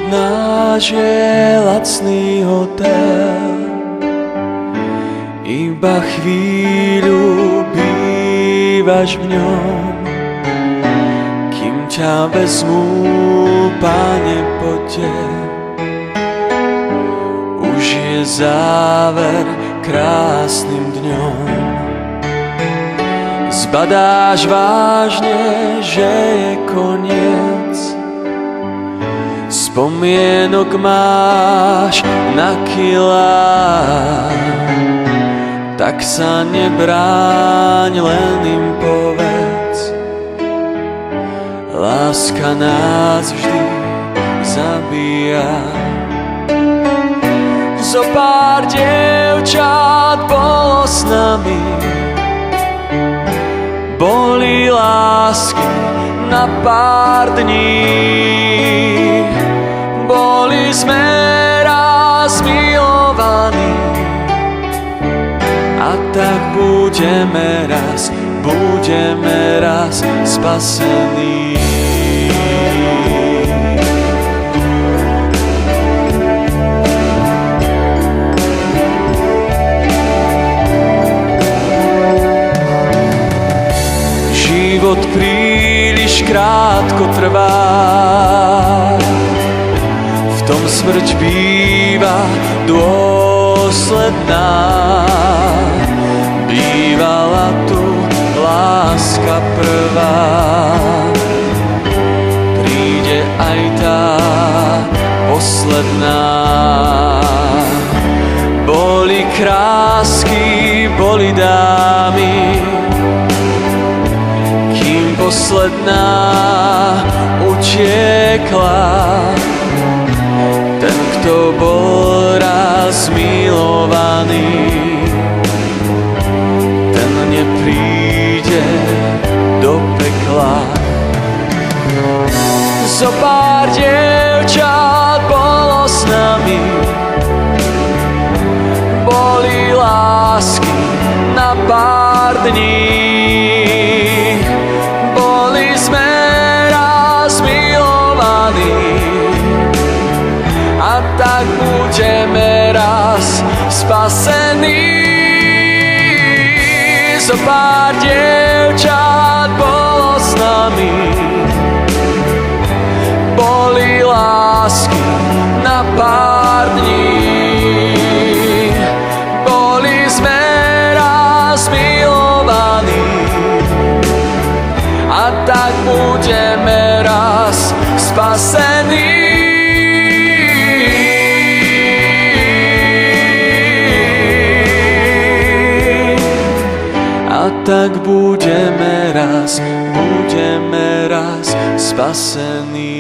Život náš je lacný hotel, iba chvíľu bývaš v ňom, kým ťa vezmú, Pane, poďte. Už je záver krásnym dňom. Zbadáš vážne, že je koniec, spomienok máš na kilá, tak sa nebráň, len im povedz, láska nás vždy zabíja. Zopár dievčat bolo s nami, boli lásky na pár dní, boli sme raz milovaní, a tak budeme raz spasení. Život príliš krátko trvá, v tom smrť býva dôsledná. Bývala tu láska prvá, príde aj tá posledná. Boli krásky, boli dámy, kým posledná utiekla. Ten, kto bol raz milovaný, ten nepríde do pekla. Zopár dievčat bolo s nami, boli lásky na pár dní, boli sme raz milovaní, a tak budeme raz spasení. Zopár dievčat bolo s nami, boli lásky na pár dní, boli sme raz milovaní, a tak budeme raz spasení. A tak budeme raz spasení.